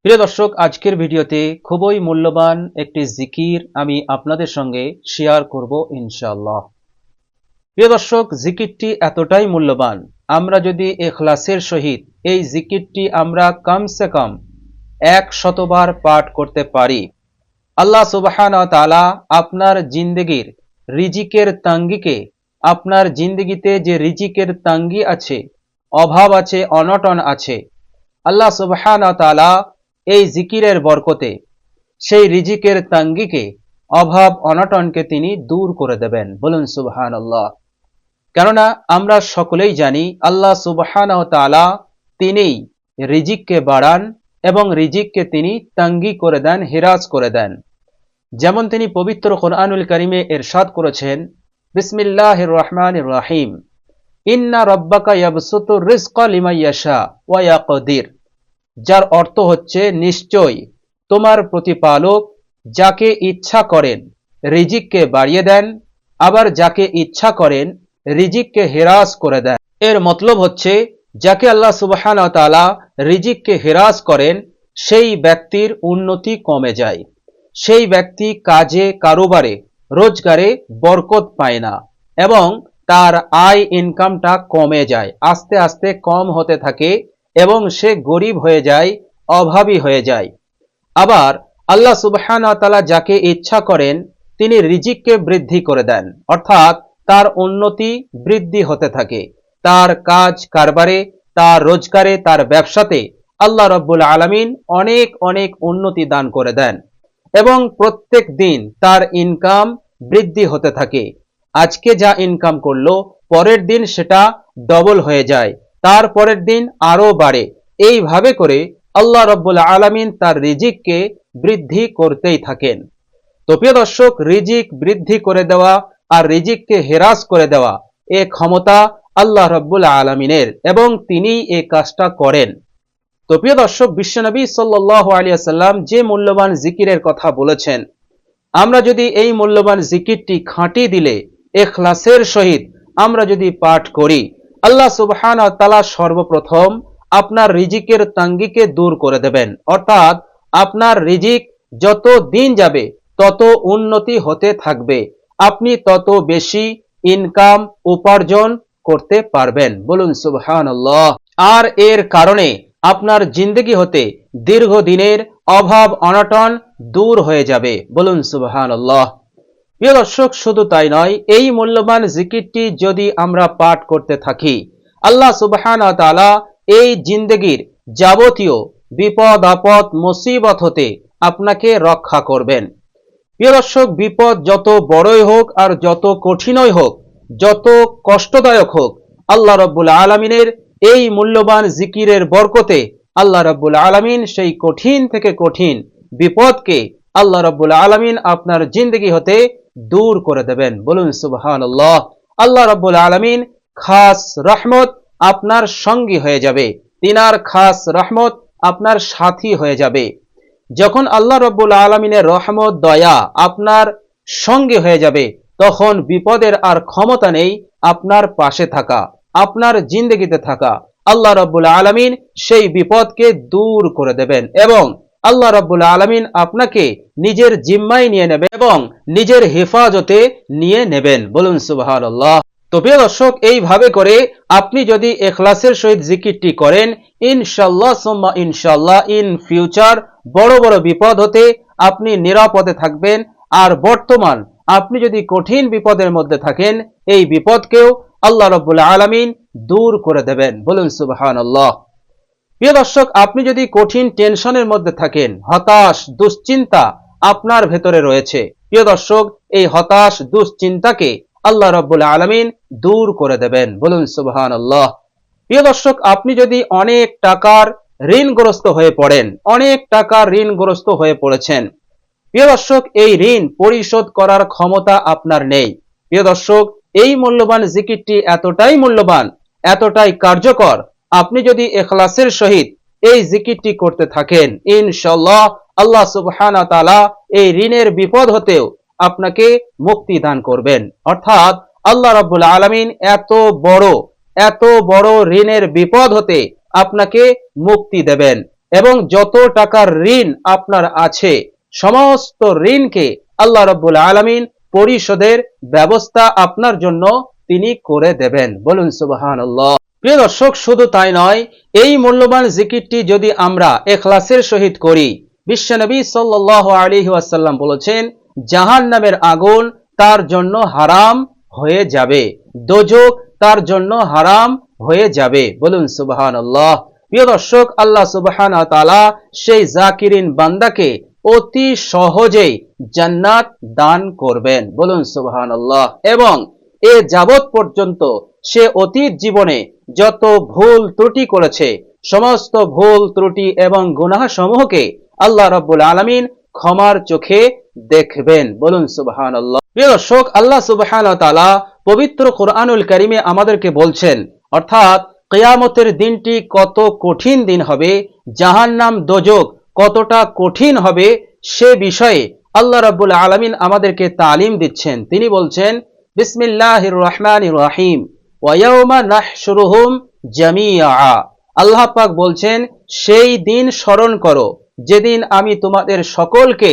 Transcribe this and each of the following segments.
প্রিয় দর্শক, আজকের ভিডিওতে খুবই মূল্যবান একটি জিকির আমি আপনাদের সঙ্গে শেয়ার করব ইনশাআল্লাহ। প্রিয় দর্শক, জিকিরটি এতটাই মূল্যবান, আমরা যদি ইখলাসের সহিত এই জিকিরটি আমরা কমসে কম 100 বার পাঠ করতে পারি, আল্লাহ সুবহানাহু ওয়া তাআলা আপনার জিন্দেগির রিজিকের তাঙ্গিকে, আপনার জিন্দেগিতে যে রিজিকের তাঙ্গি আছে, অভাব আছে, অনটন আছে, আল্লাহ সুবহানাহু ওয়া তাআলা এই জিকিরের বরকতে সেই রিজিকের তাঙ্গিকে, অভাব অনটনকে তিনি দূর করে দেবেন। বলুন সুবহানাল্লাহ। কেননা আমরা সকলেই জানি আল্লাহ সুবহানাহু ওয়া তাআলা তিনিই রিজিককে বাড়ান এবং রিজিককে তিনি তাঙ্গি করে দেন, হিরাজ করে দেন। যেমন তিনি পবিত্র কোরআনুল কারীমে ইরশাদ করেছেন, বিসমিল্লাহির রহমানির রহিম, ইন্না রাব্বাকা ইয়াবসুতুর রিজকা লিমান ইয়াশা ওয়া ইয়াকদির। যার অর্থ হচ্ছে, নিশ্চয় তোমার প্রতিপালক যাকে ইচ্ছা করেন রিজিককে বাড়িয়ে দেন, আবার যাকে ইচ্ছা করেন রিজিককে হেরাস করে দেন। এর মতলব হচ্ছে, যাকে আল্লাহ সুবহানাহু ওয়া তাআলা রিজিককে হেরাস করেন সেই ব্যক্তির উন্নতি কমে যায়, সেই ব্যক্তি কাজে কারোবারে রোজগারে বরকত পায় না এবং তার আয় ইনকামটা কমে যায়, আস্তে আস্তে কম হতে থাকে এবং সে গরিব হয়ে যায়, অভাবী হয়ে যায়। আবার আল্লাহ সুবহানাহু ওয়া তাআলা যাকে ইচ্ছা করেন তিনি রিজিককে বৃদ্ধি করে দেন, অর্থাৎ তার উন্নতি বৃদ্ধি হতে থাকে, তার কাজ কারবারে, তার রোজগারে, তার ব্যবসাতে আল্লাহ রাব্বুল আলামিন অনেক অনেক উন্নতি দান করে দেন এবং প্রত্যেক দিন তার ইনকাম বৃদ্ধি হতে থাকে। আজকে যা ইনকাম করলো পরের দিন সেটা ডবল হয়ে যায়, তার পরের দিন আরো বাড়ে। এইভাবে করে আল্লাহ রাব্বুল আলামিন তার রিজিককে বৃদ্ধি করতেই থাকেন। তো প্রিয় দর্শক, রিজিক বৃদ্ধি করে দেওয়া আর রিজিককে হেরাস করে দেওয়া এ ক্ষমতা আল্লাহ রাব্বুল আলামিনের এবং তিনি এই কাজটা করেন। তো প্রিয় দর্শক, বিশ্বনবী সাল্লাল্লাহু আলাইহি ওয়াসাল্লাম যে মূল্যবান জিকিরের কথা বলেছেন, আমরা যদি এই মূল্যবান জিকিরটি খাঁটি দিলে ইখলাসের সহিত আমরা যদি পাঠ করি, আল্লাহ সুবহানাহু ওয়া তাআলা সর্বপ্রথম আপনার রিজিকের তাঙ্গিকে দূর করে দেবেন, অর্থাৎ আপনার রিজিক যত দিন যাবে তত উন্নতি হতে থাকবে, আপনি তত বেশি ইনকাম উপার্জন করতে পারবেন। বলুন সুবহানাল্লাহ। আর এর কারণে আপনার জিন্দেগি হতে দীর্ঘদিনের অভাব অনটন দূর হয়ে যাবে। বলুন সুবহানাল্লাহ। প্রিয় দর্শক, শুধু তাই নয়, এই মূল্যবান জিকিরটি যদি আমরা পাঠ করতে থাকি, আল্লাহ সুবহানাহু ওয়া তাআলা এই জিন্দেগির যাবতীয় বিপদ আপদ মুসিবত হতে আপনাকে রক্ষা করবেন। প্রিয় দর্শক, বিপদ যত বড়ই হোক আর যত কঠিনই হোক, যত কষ্টদায়ক হোক, আল্লাহ রাব্বুল আলামিনের এই মূল্যবান জিকিরের বরকতে আল্লাহ রাব্বুল আলামিন সেই কঠিন থেকে কঠিন বিপদকে আল্লাহ রাব্বুল আলামিন আপনার জিন্দেগি হতে দূর করে দেবেন। বলুন সুবহানাল্লাহ। আল্লাহ রাব্বুল আলামিন খাস রহমত আপনার সঙ্গী হয়ে যাবে, তিনার খাস রহমত আপনার সাথী হয়ে যাবে। যখন আল্লাহ রাব্বুল আলামিনের রহমত দয়া আপনার সঙ্গে হয়ে যাবে, তখন বিপদের আর ক্ষমতা নেই আপনার পাশে থাকা, আপনার জিন্দেগিতে থাকা। আল্লাহ রাব্বুল আলামিন সেই বিপদকে দূর করে দেবেন এবং আল্লাহ রাব্বুল আলামিন আপনাকে নিজের জিম্মায় নিয়ে নেবেন এবং নিজের হেফাজতে নিয়ে নেবেন। বলুন সুবহানাল্লাহ। তো প্রিয় দর্শক, এইভাবে করে আপনি যদি ইখলাসের সহিত জিকিরটি করেন, ইনশাআল্লাহ সুম্মা ইনশাআল্লাহ ইন ফিউচার বড় বড় বিপদ হতে আপনি নিরাপদে থাকবেন। আর বর্তমান আপনি যদি কঠিন বিপদের মধ্যে থাকেন, এই বিপদকেও আল্লাহ রাব্বুল আলামিন দূর করে দেবেন। বলুন সুবহানাল্লাহ। প্রিয় দর্শক, আপনি যদি কঠিন টেনশনের মধ্যে থাকেন, হতাশ দুশ্চিন্তা আপনার ভেতরে রয়েছে, প্রিয় দর্শক, এই হতাশ দুশ্চিন্তাকে আল্লাহ রাব্বুল আলামিন দূর করে দেবেন। বলুন সুবহানাল্লাহ। প্রিয় দর্শক, আপনি যদি অনেক টাকার ঋণগ্রস্ত হয়ে পড়েন, অনেক টাকার ঋণগ্রস্ত হয়ে পড়েছেন, প্রিয় দর্শক, এই ঋণ পরিশোধ করার ক্ষমতা আপনার নেই, প্রিয় দর্শক, এই মূল্যবান জিকিরটি এতটাই মূল্যবান, এতটাই কার্যকর, আপনি যদি ইখলাসের সহিত এই জিকিরটি করতে থাকেন, ইনশাআল্লাহ আল্লাহ সুবহানাহু ওয়া তাআলা এই ঋণের বিপদ হতেও আপনাকে মুক্তি দান করবেন। অর্থাৎ আল্লাহ রাব্বুল আলামিন এত বড় ঋণের বিপদ হতে আপনাকে মুক্তি দেবেন। এবং যত টাকার ঋণ আপনার আছে সমস্ত ঋণকে আল্লাহ রাব্বুল আলামিন পরিশোধের ব্যবস্থা আপনার জন্য তিনি করে দেবেন। বলুন সুবহানাল্লাহ। প্রিয় দর্শক, শুধু তাই নয়, এই মূল্যবান জিকিরটি যদি আমরা ইখলাসের সহিত করি, বিশ্বনবী সাল্লাল্লাহু আলাইহি ওয়াসাল্লাম বলেছেন জাহান্নামের আগুন তার জন্য হারাম হয়ে যাবে, দোজখ তার জন্য হারাম হয়ে যাবে। বলুন সুবহানাল্লাহ। প্রিয় দর্শক, আল্লাহ সুবহানাহু ওয়া তাআলা সেই জাকিরিন বান্দাকে অতি সহজেই জান্নাত দান করবেন। বলুন সুবহানাল্লাহ। এবং এ যাবৎ পর্যন্ত সে অতীত জীবনে যত ভুল ত্রুটি করেছে সমস্ত ভুল ত্রুটি এবং গুনাহ সমূহকে আল্লাহ রাব্বুল আলামিন ক্ষমার চোখে দেখবেন। বলুন সুবহানাল্লাহ। প্রিয় দর্শক, আল্লাহ সুবহানাহু ওয়া তাআলা পবিত্র কোরআনুল কারীমে আমাদেরকে বলছেন, অর্থাৎ কিয়ামতের দিনটি কত কঠিন দিন হবে, জাহান্নাম দোজখ কতটা কঠিন হবে সে বিষয়ে আল্লাহ রাব্বুল আলামিন আমাদেরকে তালিম দিচ্ছেন। তিনি বলছেন, বিসমিল্লাহির রহমানির রহিম, ওয়া ইয়াউমা নাহশুরুহুম জামিআ। আল্লাহ পাক বলছেন, সেই দিন স্মরণ করো যেদিন আমি তোমাদের সকলকে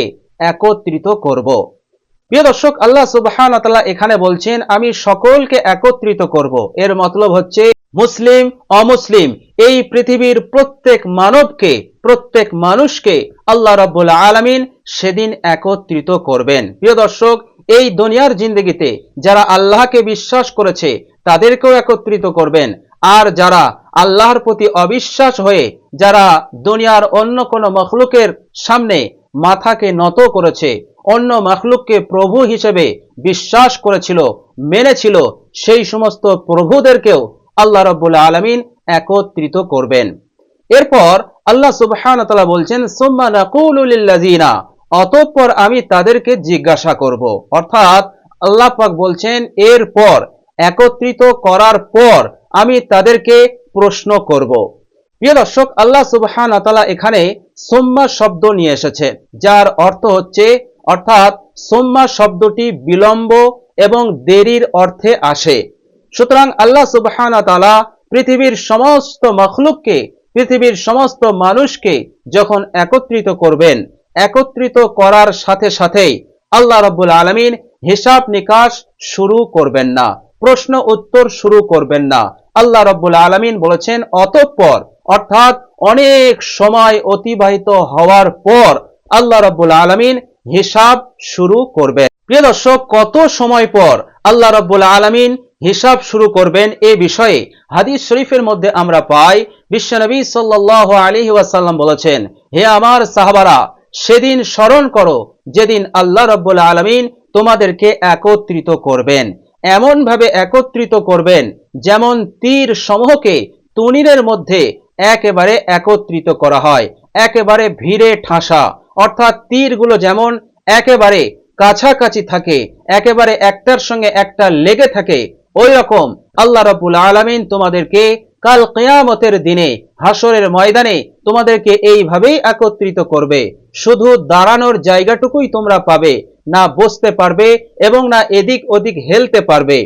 একত্রিত করব। প্রিয় দর্শক, আল্লাহ সুবহানাহু ওয়া তাআলা এখানে বলছেন আমি সকলকে একত্রিত করব। এর মতলব হচ্ছে মুসলিম অমুসলিম এই পৃথিবীর প্রত্যেক মানবকে, প্রত্যেক মানুষকে আল্লাহ রাব্বুল আলামিন সেদিন একত্রিত করবেন। প্রিয় দর্শক, এই দুনিয়ার জিন্দেগিতে যারা আল্লাহকে বিশ্বাস করেছে তাদেরকেও একত্রিত করবেন, আর যারা আল্লাহর প্রতি অবিশ্বাস হয়ে যারা দুনিয়ার অন্য কোনো মখলুকের সামনে মাথাকে নত করেছে, অন্য মখলুককে প্রভু হিসেবে বিশ্বাস করেছিল, মেনেছিল, সেই সমস্ত প্রভুদেরকেও আল্লাহ রাব্বুল আলামিন একত্রিত করবেন। এরপর আল্লাহ সুবহানাহু ওয়া তাআলা বলছেন, সুম্মা নাকুলু লিল্লাযিনা, অতঃপর আমি তাদেরকে জিজ্ঞাসা করব। অর্থাৎ আল্লাহ পাক বলছেন এরপর একত্রিত করার পর আমি তাদেরকে প্রশ্ন করব। প্রিয় দর্শক, আল্লাহ সুবহানাহু ওয়া তাআলা এখানে সুম্মা শব্দ নিয়ে এসেছেন, যার অর্থ হচ্ছে, অর্থাৎ সুম্মা শব্দটি বিলম্ব এবং দেরির অর্থে আসে। সুতরাং আল্লাহ সুবহানাহু ওয়া তাআলা পৃথিবীর সমস্ত মখলুককে, পৃথিবীর সমস্ত মানুষকে যখন একত্রিত করবেন, একত্রিত করার সাথে সাথেই আল্লাহ রাব্বুল আলামিন হিসাব নিকাশ শুরু করবেন না, প্রশ্ন উত্তর শুরু করবেন না। আল্লাহ রাব্বুল আলামিন বলেছেন অতঃপর, অর্থাৎ অনেক সময় অতিবাহিত হওয়ার পর আল্লাহ রাব্বুল আলামিন হিসাব শুরু করবেন। প্রিয় দর্শক, কত সময় পর আল্লাহ রাব্বুল আলামিন হিসাব শুরু করবেন এ বিষয়ে হাদিস শরীফের মধ্যে আমরা পাই, বিশ্বনবী সাল্লাল্লাহু আলাইহি ওয়াসাল্লাম বলেছেন, হে আমার সাহাবারা, সেদিন স্মরণ করো যেদিন আল্লাহ রাব্বুল আলামিন তোমাদেরকে একত্রিত করবেন, এমন ভাবে একত্রিত করবেন যেমন তীর সমূহকে তুনীরের মধ্যে একেবারে একত্রিত করা হয়, একেবারে ভিড়ে ঠাসা, অর্থাৎ তীরগুলো যেমন একেবারে কাছাকাছি থাকে, একেবারে একটার সঙ্গে একটা লেগে থাকে, ওই রকম আল্লাহ রাব্বুল আলামিন তোমাদেরকে কাল কিয়ামতের দিনে হাসরের ময়দানে তোমাদেরকে এইভাবেই একত্রিত করবে। শুধু দাঁড়ানোর জায়গাটুকুই তোমরা পাবে, না বসতে পারবে এবং না এদিক ওদিক হেলতে পারবে।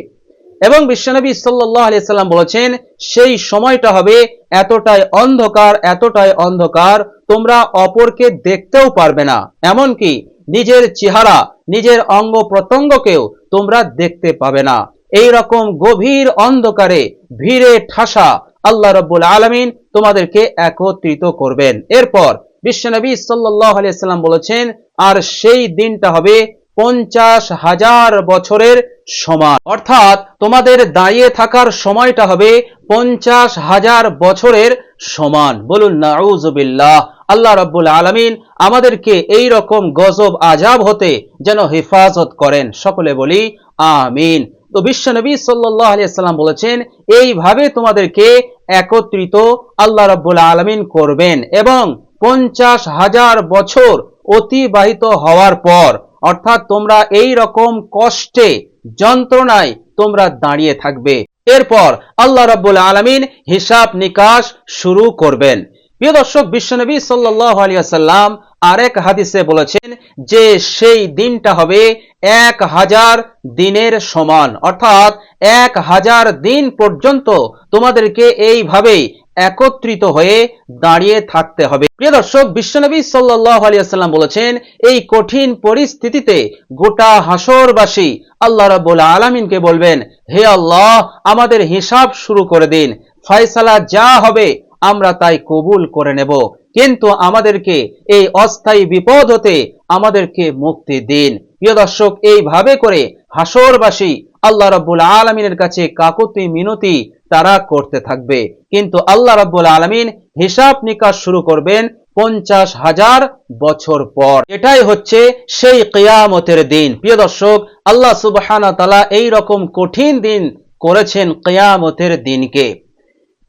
এবং বিশ্বনবী সাল্লাল্লাহু আলাইহি সাল্লাম বলেছেন সেই সময়টা হবে এতটাই অন্ধকার, এতটাই অন্ধকার তোমরা অপরকে দেখতেও পারবে না, এমনকি নিজের চেহারা, নিজের অঙ্গ প্রত্যঙ্গকেও তোমরা দেখতে পাবে না। এই রকম গভীর অন্ধকারে ভিড়ে ঠাসা আল্লাহ রাব্বুল আলামিন তোমাদেরকে একত্রিত করবেন। এরপর বিশ্বনবী সাল্লাল্লাহু আলাইহি সাল্লাম বলেছেন আর সেই দিনটা হবে 50,000 বছরের সমান, অর্থাৎ তোমাদের দাঁড়িয়ে থাকার সময়টা হবে 50,000 বছরের সমান। বলুন নাউযুবিল্লাহ। আল্লাহ রাব্বুল আলামিন আমাদেরকে এই রকম গজব আযাব হতে যেন হেফাজত করেন, সকলে বলি আমিন। তো বিশ্বনবী সাল্লাল্লাহু আলাইহি সাল্লাম বলেছেন এইভাবে তোমাদেরকে একত্রিত আল্লাহ রাব্বুল আলামিন করবেন এবং 50,000 বছর অতিবাহিত হওয়ার পর, অর্থাৎ তোমরা এই রকম কষ্টে, যন্ত্রণায় তোমরা দাঁড়িয়ে থাকবে। এরপর আল্লাহ রাব্বুল আলামিন হিসাব নিকাশ শুরু করবেন। প্রিয় দর্শক, বিশ্বনবী সাল্লাল্লাহু আলাইহি ওয়াসাল্লাম আরেক হাদিসে বলেছেন যে সেই দিনটা হবে 1000 দিনের সমান, অর্থাৎ 1000 দিন পর্যন্ত তোমাদেরকে এইভাবেই একত্রিত হয়ে দাঁড়িয়ে থাকতে হবে। প্রিয় দর্শক, বিশ্বনবী সাল্লাল্লাহু আলাইহি ওয়াসাল্লাম বলেছেন, এই কঠিন পরিস্থিতিতে গোটা হাসরবাসী আল্লাহ রাব্বুল আলামিনকে বলবেন, হে আল্লাহ, আমাদের হিসাব শুরু করে দিন, ফয়সালা যা হবে আমরা তাই কবুল করে নেব, কিন্তু আমাদেরকে এই অস্থায়ী বিপদ হতে আমাদেরকে মুক্তি দিন। প্রিয় দর্শক, এইভাবে করে হাসরবাসী আল্লাহ রাব্বুল আলামিনের কাছে কাকুতি মিনতি তারা করতে থাকবে, কিন্তু আল্লাহ রাব্বুল আলামিন হিসাব নিকাশ শুরু করবেন 50,000 বছর পর। এটাই হচ্ছে সেই কিয়ামতের দিন। প্রিয় দর্শক, আল্লাহ সুবহানাহু ওয়া তাআলা এই রকম কঠিন দিন করেছেন কিয়ামতের দিনকে।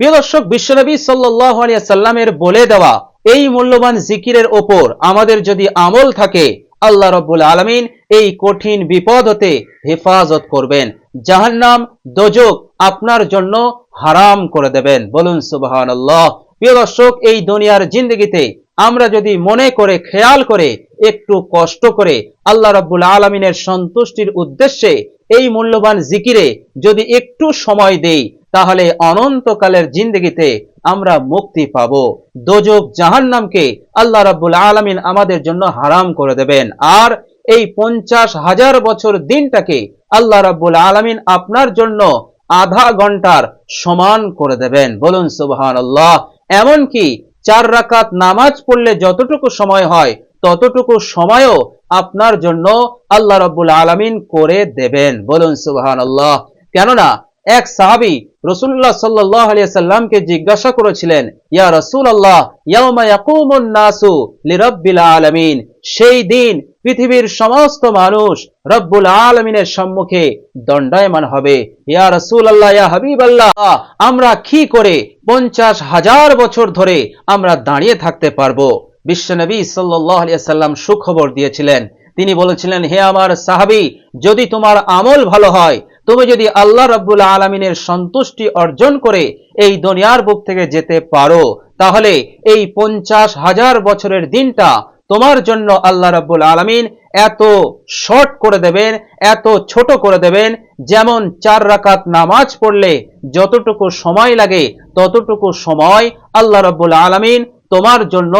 প্রিয় দর্শক, বিশ্বনবী সাল্লাল্লাহু আলাইহি ওয়াসাল্লামের বলে দেওয়া এই মূল্যবান জিকিরের ওপর আমাদের যদি আমল থাকে, আল্লাহ রাব্বুল আলামিন এই কঠিন বিপদ হতে হেফাজত করবেন, জাহান্নাম দোজখ আপনার জন্য হারাম করে দেবেন। বলুন সুবহানাল্লাহ। প্রিয় দর্শক, এই দুনিয়ার জিন্দেগিতে আমরা যদি মনে করে, খেয়াল করে, একটু কষ্ট করে আল্লাহ রাব্বুল আলামিনের সন্তুষ্টির উদ্দেশ্যে এই মূল্যবান জিকিরে যদি একটু সময় দেই, তাহলে অনন্তকালের জিন্দেগিতে আমরা মুক্তি পাব। দোজখ জাহান্নামকে আল্লাহ রাব্বুল আলামিন আমাদের জন্য হারাম করে দেবেন, আর এই 50,000 বছর দিনটাকে আল্লাহ রাব্বুল আলামিন আপনার জন্য আধা ঘন্টার সমান করে দেবেন। বলুন সুবহানাল্লাহ। এমনকি 4 রাকাত নামাজ পড়লে যতটুকু সময় হয় ততটুকু সময়ও আপনার জন্য আল্লাহ রাব্বুল আলামিন করে দেবেন। বলুন সুবহানাল্লাহ। কেননা এক সাহাবী রাসূলুল্লাহ সাল্লাল্লাহু আলাইহি ওয়াসাল্লামকে জিজ্ঞাসা করেছিলেন, ইয়া রাসূলুল্লাহ, ইয়াউমা ইয়াকুমুন নাসু লিরাব্বিল আলামিন, সেই দিন পৃথিবীর সমস্ত মানুষ রব্বুল আলামিনের সম্মুখে দণ্ডায়মান হবে। ইয়া রাসূলুল্লাহ, ইয়া হাবিবাল্লাহ, আমরা কি করে 50,000 বছর ধরে আমরা দাঁড়িয়ে থাকতে পারবো? বিশ্বনবী সাল্লাল্লাহু আলাইহি ওয়াসাল্লাম সুখবর দিয়েছিলেন। তিনি বলেছিলেন, হে আমার সাহাবী, যদি তোমার আমল ভালো হয়, তুমি যদি আল্লাহ রাব্বুল আলামিনের সন্তুষ্টি অর্জন করে এই দুনিয়ার বুক থেকে যেতে পারো, তাহলে এই 50,000 বছরের দিনটা তোমার জন্য আল্লাহ রাব্বুল আলামিন এত শর্ট করে দেবেন, এত ছোট করে দেবেন, যেমন 4 রাকাত নামাজ পড়লে যতটুকু সময় লাগে ততটুকু সময় আল্লাহ রাব্বুল আলামিন তোমার জন্য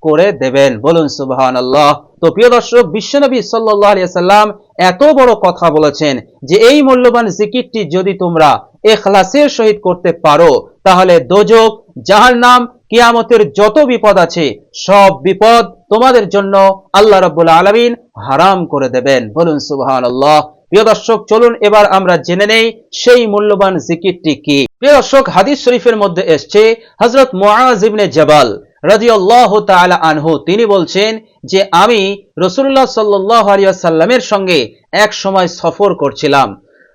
করে দেবেন। বলুন সুবহানাল্লাহ। তো প্রিয় দর্শক, বিশ্বনবী সাল্লাল্লাহু আলাইহি ওয়াসাল্লাম এত বড় কথা বলেছেন যে এই মূল্যবান জিকিরটি যদি তোমরা ইখলাসের সহিত করতে পারো, তাহলে দোজখ, জাহান্নাম, কিয়ামতের যত বিপদ আছে সব বিপদ তোমাদের জন্য আল্লাহ রাব্বুল আলামিন হারাম করে দেবেন। বলুন সুবহানাল্লাহ। প্রিয় দর্শক, চলুন এবার আমরা জেনে নেই সেই মূল্যবান জিকিরটি কি। প্রিয় দর্শক, হাদিস শরীফের মধ্যে এসেছে, হযরত মুআজ ইবনে জাবাল রাদিয়াল্লাহু তাআলা আনহু তিনি বলছেন যে আমি রাসূলুল্লাহ সাল্লাল্লাহু আলাইহি ওয়াসাল্লামের সঙ্গে এক সময় সফর করছিলাম।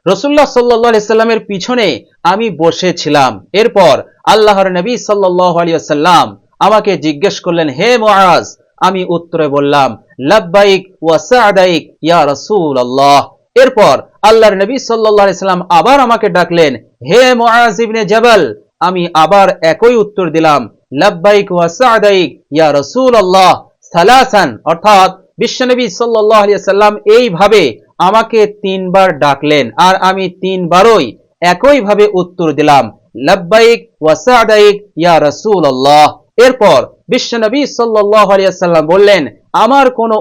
রাসূলুল্লাহ সাল্লাল্লাহু আলাইহি ওয়াসাল্লামের পিছনে আমি বসেছিলাম। এরপর আল্লাহর নবী সাল্লাল্লাহু আলাইহি ওয়াসাল্লাম আমাকে জিজ্ঞেস করলেন, হে মুআজ। আমি উত্তরে বললাম, লাব্বাইক ওয়া সা'দাইক ইয়া রাসূলুল্লাহ। এরপর আল্লাহর নবী সাল্লাল্লাহু আলাইহি ওয়াসাল্লাম আবার আমাকে ডাকলেন, হে মুআজ ইবনে জাবাল। আমি আবার একই উত্তর দিলাম, লাব্বাইক ওয়া সা'দাইক ইয়া রাসূলুল্লাহ সালাসান। অর্থাৎ বিশ্বনবী সাল্লাল্লাহু আলাইহি ওয়াসাল্লাম এইভাবে আমাকে 3 বার ডাকলেন, আর আমি 3 বারই একই ভাবে উত্তর দিলাম, লাব্বাইক ওয়া সা'দাইক ইয়া রাসূলুল্লাহ। এরপর বিশ্বনবী সাল্লাল্লাহু আলাইহি ওয়াসাল্লাম বললেন, আমার কোন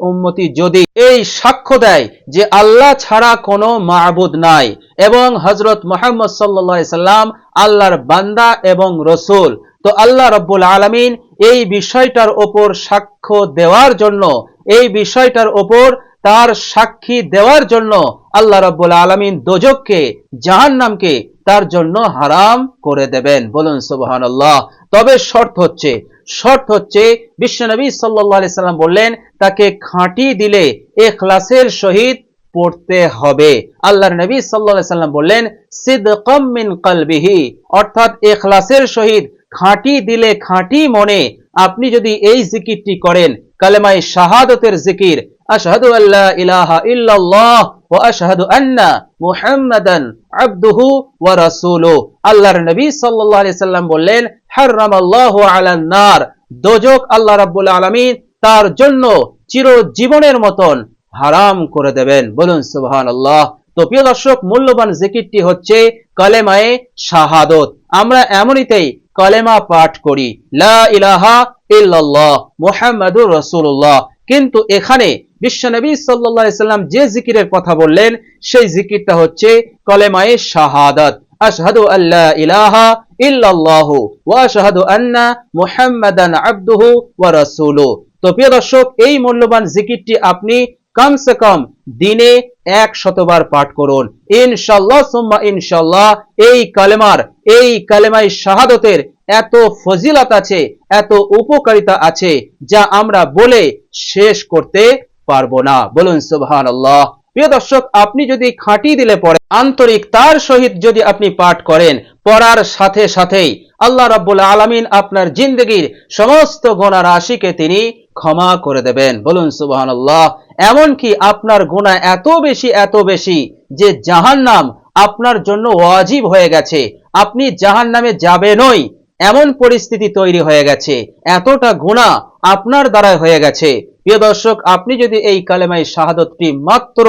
উম্মতি যদি এই সাক্ষ্য দেয় যে আল্লাহ ছাড়া কোনো মাবুদ নাই এবং হযরত মুহাম্মদ সাল্লাল্লাহু আলাইহি সাল্লাম আল্লাহর বান্দা এবং রাসূল, তো আল্লাহ রাব্বুল আলামিন এই বিষয়টার উপর সাক্ষ্য দেওয়ার জন্য, এই বিষয়টার উপর তার সাক্ষী দেওয়ার জন্য আল্লাহ রাব্বুল আলামিন দোজখকে, জাহান্নামকে তার জন্য হারাম করে দেবেন। বলুন সুবহানাল্লাহ। তবে শর্ত হচ্ছে বিশ্বনবী সাল্লাল্লাহু আলাইহি সাল্লাম বললেন, তাকে খাঁটি দিলে ইখলাসের সহিত পড়তে হবে। আল্লাহর নবী সাল্লাল্লাহু আলাইহি সাল্লাম বললেন, সিদকাম মিন কলবিহি, অর্থাৎ ইখলাসের সহিত খাঁটি দিলে, খাঁটি মনে আপনি যদি এই জিকিরটি করেন, কালেমায়ে শাহাদাতের জিকির, আশহাদু আল্লা ইলাহা ইল্লাল্লাহ ওয়া আশহাদু আন্না মুহাম্মাদান আবদুহু ওয়া রাসূলুহু। আল্লাহর নবী সাল্লাল্লাহু আলাইহি সাল্লাম বললেন, হারামাল্লাহু আলান নার, দোজখ আল্লাহ রাব্বুল আলামিন তার জন্য চিরজীবনের মতন হারাম করে দেবেন। বলুন সুবহানাল্লাহ। তো প্রিয় দর্শক, মূল্যবান জিকিরটি হচ্ছে কালেমায়ে শাহাদাত। আমরা এমনিতেই কলেমা পাঠ করি, লা ইলাহা ইল্লাল্লাহ মুহাম্মাদুর রাসূলুল্লাহ, কিন্তু এখানে বিশ্বনবী সাল্লাল্লাহু আলাইহি সাল্লাম যে জিকিরের কথা বললেন সেই জিকিরটা হচ্ছে কলেমায়ে শাহাদাত, আশহাদু আল্লা ইলাহা ইল্লাল্লাহু ওয়া আশহাদু আন্না মুহাম্মাদান আবদুহু ওয়া রাসূলুহু। তো প্রিয় দর্শক, এই মূল্যবান জিকিরটি আপনি কমসে কম দিনে 100 বার পাঠ করুন। ইনশাআল্লাহ সুম্মা ইনশাআল্লাহ এই কালেমায়ে শাহাদাতের এত ফজিলত আছে, এত উপকারিতা আছে যা আমরা বলে শেষ করতে পারবো না। বলুন সুবহানাল্লাহ। প্রিয় দর্শক, আপনি যদি খাঁটি দিলে পড়ে, আন্তরিকতার সহিত যদি আপনি পাঠ করেন, পড়ার সাথে সাথেই আল্লাহ রাব্বুল আলামিন আপনার জিন্দেগীর সমস্ত গুনাহ রাশিকে তিনি ক্ষমা করে দেবেন। বলুন সুবহানাল্লাহ। এমনকি আপনার গুনাহ এত বেশি যে জাহান্নাম আপনার জন্য ওয়াজিব হয়ে গেছে, আপনি জাহান্নামে যাবেনই এমন পরিস্থিতি তৈরি হয়ে গেছে, এতটা গুনাহ আপনার দ্বারা হয়ে গেছে। প্রিয় দর্শক, আপনি যদি এই কালেমায়ে শাহাদাতটি মাত্র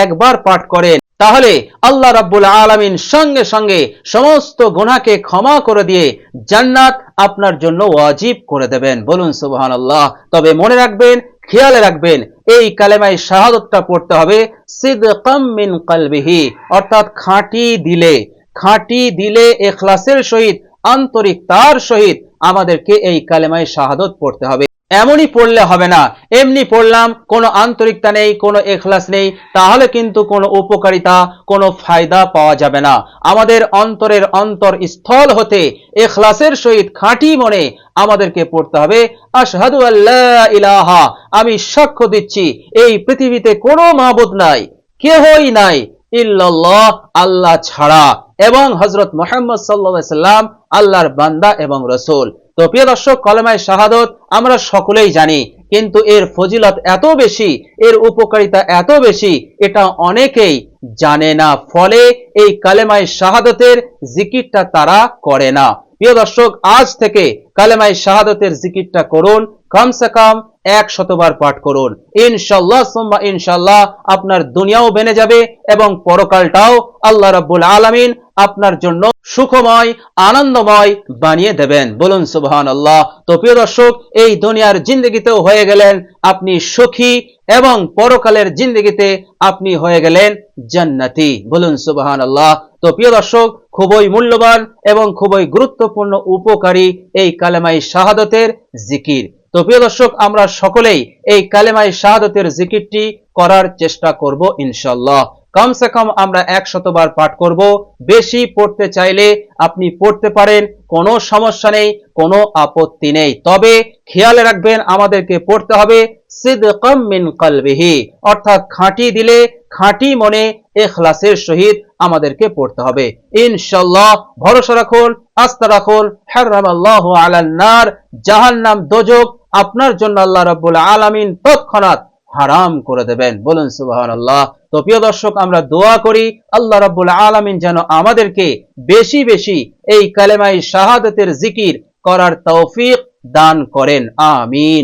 একবার পাঠ করেন, তাহলে আল্লাহ রাব্বুল আলামিন সঙ্গে সঙ্গে সমস্ত গুনাহকে ক্ষমা করে দিয়ে জান্নাত আপনার জন্য ওয়াজিব করে দেবেন। বলুন সুবহানাল্লাহ। তবে মনে রাখবেন, খেয়ালে রাখবেন, এই কালেমায়ে শাহাদাতটা পড়তে হবে সিদকাম মিন কলবিহি, অর্থাৎ খাঁটি দিলে ইখলাসের সহিত, আন্তরিকতার সহিত আমাদেরকে এই কালেমায়ে শাহাদাত পড়তে হবে। এমনই পড়লে হবে না, এমনি পড়লাম, কোনো আন্তরিকতা নেই, কোনো ইখলাস নেই, তাহলে কিন্তু কোনো উপকারিতা, কোনো ফায়দা পাওয়া যাবে না। আমাদের অন্তরের অন্তরস্থল হতে ইখলাসের সহিত খাঁটি মনে আমাদেরকে পড়তে হবে আশহাদু আল্লা ইলাহা, আমি সাক্ষ্য দিচ্ছি এই পৃথিবীতে কোনো মাবুদ নাই, কেহই নাই, ইল্লাল্লাহ, আল্লাহ ছাড়া, এবং হযরত মুহাম্মদ সাল্লাল্লাহু আলাইহি সাল্লাম আল্লাহর বান্দা এবং রাসূল। তো প্রিয় দর্শক, কালেমায়ে শাহাদাত আমরা সকলেই জানি, কিন্তু এর ফজিলত এত বেশি, এর উপকারিতা এত বেশি, এটা অনেকেই জানে না, ফলে এই কালেমায়ে শাহাদাতের জিকিরটা তারা করে না। প্রিয় দর্শক, আজ থেকে কালেমায়ে শাহাদাতের জিকিরটা করুন, কমসে কম 100 বার পাঠ করুন। ইনশাআল্লাহ সুম্মা ইনশাআল্লাহ আপনার দুনিয়াও বেনে যাবে এবং পরকালটাও আল্লাহ রাব্বুল আলামিন আপনার জন্য সুখময়, আনন্দময় বানিয়ে দেবেন। বলুন সুবহানাল্লাহ। তো প্রিয় দর্শক, এই দুনিয়ার জিন্দেগিতেও হয়ে গেলেন আপনি সুখী এবং পরকালের জিন্দেগিতে আপনি হয়ে গেলেন জান্নাতি। বলুন সুবহানাল্লাহ। তো প্রিয় দর্শক, খুবই মূল্যবান এবং খুবই গুরুত্বপূর্ণ উপকারী এই কালেমায়ে শাহাদাতের জিকির। তো প্রিয় দর্শক, আমরা সকলেই এই কালেমায়ে শাহাদাতের জিকিরটি করার চেষ্টা করব ইনশাআল্লাহ। কমসে কম আমরা 100 বার পাঠ করব। বেশি পড়তে চাইলে আপনি পড়তে পারেন, কোনো সমস্যা নেই, কোনো আপত্তি নেই। তবে খেয়াল রাখবেন, আমাদেরকে পড়তে হবে সিদকাম মিন কলবিহি, অর্থাৎ খাঁটি দিলে, খাঁটি মনে, ইখলাসের সহিত আমাদেরকে পড়তে হবে। ইনশাআল্লাহ ভরসা রাখুন, আস্থা রাখুন। হারামাল্লাহু আলান নার, জাহান্নাম, দোজখ আপনার জন্য আল্লাহ রাব্বুল আলামিন তৎক্ষণাৎ হারাম করে দেবেন। বলুন সুবহানাল্লাহ। তো প্রিয় দর্শক, আমরা দোয়া করি আল্লাহ রাব্বুল আলামিন যেন আমাদেরকে বেশি বেশি এই কালেমায়ে শাহাদাতের জিকির করার তৌফিক দান করেন। আমিন।